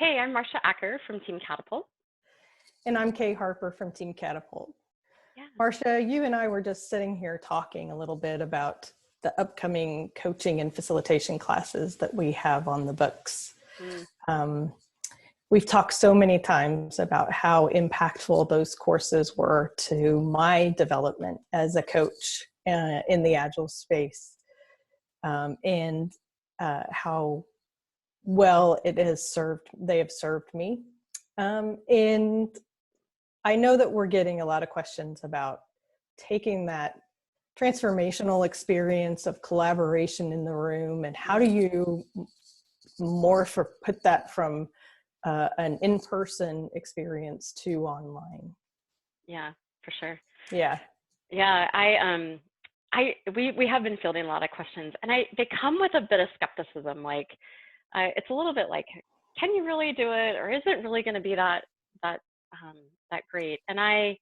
Hey, I'm Marcia Acker from Team Catapult. And I'm Kay Harper from Team Catapult. Yeah. Marcia, you and I were just sitting here talking a little bit about the upcoming coaching and facilitation classes that we have on the books. We've talked so many times about how impactful those courses were to my development as a coach in the Agile space, and how well they have served me. And I know that we're getting a lot of questions about taking that transformational experience of collaboration in the room and how do you put that from an in-person experience to online. Yeah, for sure. Yeah. Yeah, we have been fielding a lot of questions, and they come with a bit of skepticism. Like, it's a little bit like, can you really do it, or is it really going to be that great? And I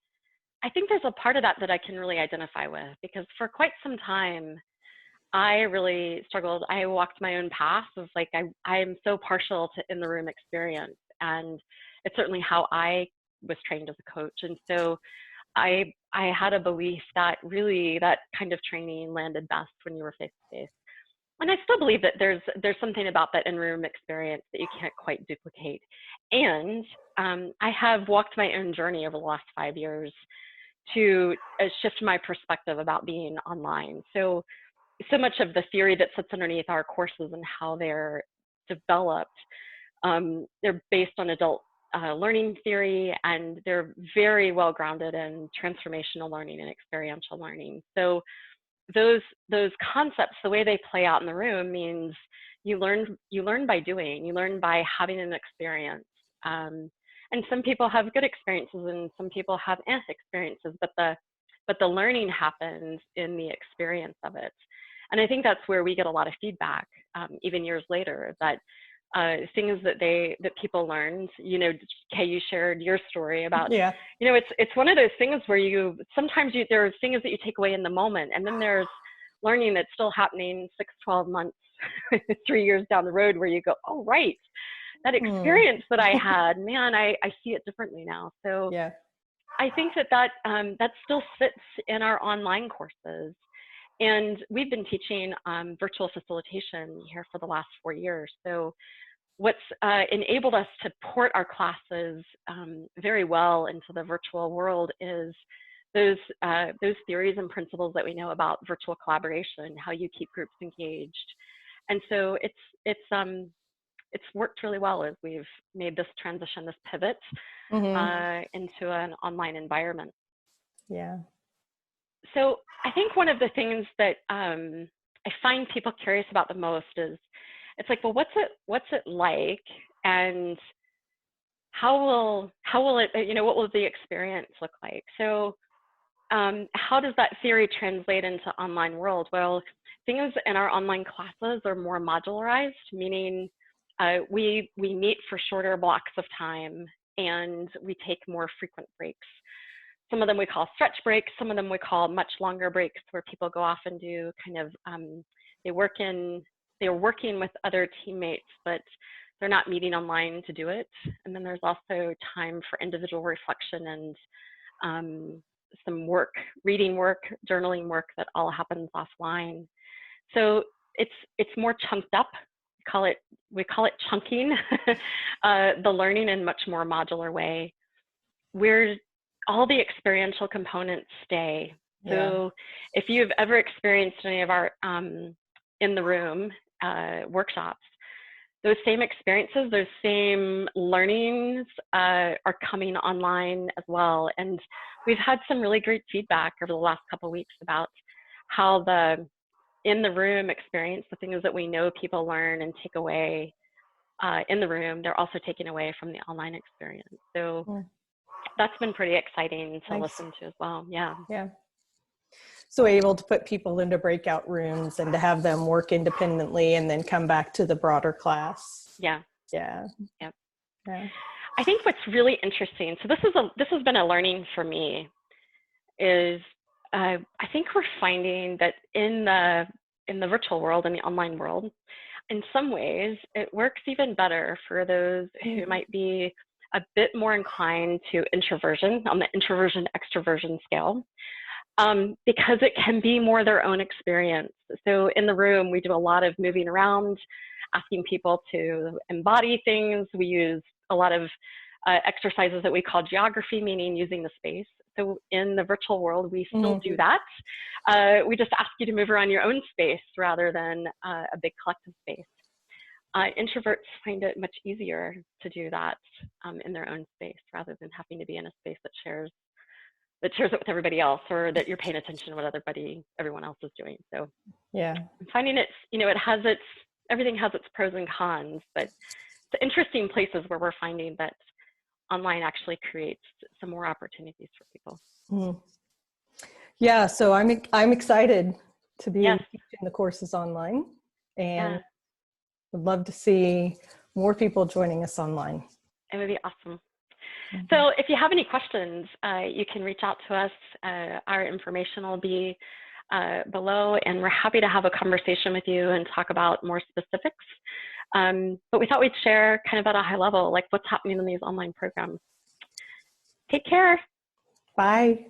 think there's a part of that I can really identify with, because for quite some time, I really struggled. I walked my own path of like, I'm so partial to in the room experience, and it's certainly how I was trained as a coach. And so I had a belief that really that kind of training landed best when you were face to face. And I still believe that there's something about that in-room experience that you can't quite duplicate. And I have walked my own journey over the last 5 years to shift my perspective about being online. So much of the theory that sits underneath our courses and how they're developed, they're based on adult learning theory, and they're very well grounded in transformational learning and experiential learning. So those concepts, the way they play out in the room, means you learn by doing, you learn by having an experience. And some people have good experiences and some people have experiences, but the learning happens in the experience of it. And I think that's where we get a lot of feedback, even years later, that things that people learned. Kay, you shared your story about, Yeah. It's one of those things where sometimes there are things that you take away in the moment, and then there's learning that's still happening 6, 12 months, 3 years down the road, where you go, oh, right, that experience that I had, man, I see it differently now. So yeah. I think that still sits in our online courses. And we've been teaching virtual facilitation here for the last 4 years. So what's enabled us to port our classes very well into the virtual world is those theories and principles that we know about virtual collaboration, how you keep groups engaged. And so it's worked really well as we've made this transition, this pivot into an online environment. Yeah. So I think one of the things that I find people curious about the most is, it's like, well, what's it like, and how will it, what will the experience look like? So how does that theory translate into online world? Well, things in our online classes are more modularized, meaning we meet for shorter blocks of time, and we take more frequent breaks. Some of them we call stretch breaks. Some of them we call much longer breaks, where people go off and do kind of, they're working with other teammates, but they're not meeting online to do it. And then there's also time for individual reflection and some work, reading work, journaling work, that all happens offline. So it's more chunked up. We call it chunking the learning in much more modular way, where all the experiential components stay. So if you've ever experienced any of our in the room workshops, those same experiences, those same learnings are coming online as well. And we've had some really great feedback over the last couple of weeks about how the in the room experience, the things that we know people learn and take away in the room, they're also taken away from the online experience. So that's been pretty exciting to listen to as well. Yeah. Yeah. So able to put people into breakout rooms and to have them work independently and then come back to the broader class. Yeah. Yeah. Yep. Yeah. I think what's really interesting, so this has been a learning for me, is I think we're finding that in the virtual world, in the online world, in some ways, it works even better for those who might be a bit more inclined to introversion on the introversion extroversion scale, because it can be more their own experience. So in the room, we do a lot of moving around, asking people to embody things. We use a lot of exercises that we call geography, meaning using the space. So in the virtual world, we still do that. We just ask you to move around your own space rather than a big collective space. Introverts find it much easier to do that in their own space rather than having to be in a space that shares it with everybody else, or that you're paying attention to what everyone else is doing. So yeah, I'm finding it's, everything has its pros and cons, but the interesting places where we're finding that online actually creates some more opportunities for people. Yeah, so I'm excited to be Yes. teaching the courses online, and Yeah. would love to see more people joining us online. It would be awesome. So if you have any questions, you can reach out to us. Our information will be below, and we're happy to have a conversation with you and talk about more specifics. But we thought we'd share kind of at a high level, like what's happening in these online programs. Take care. Bye.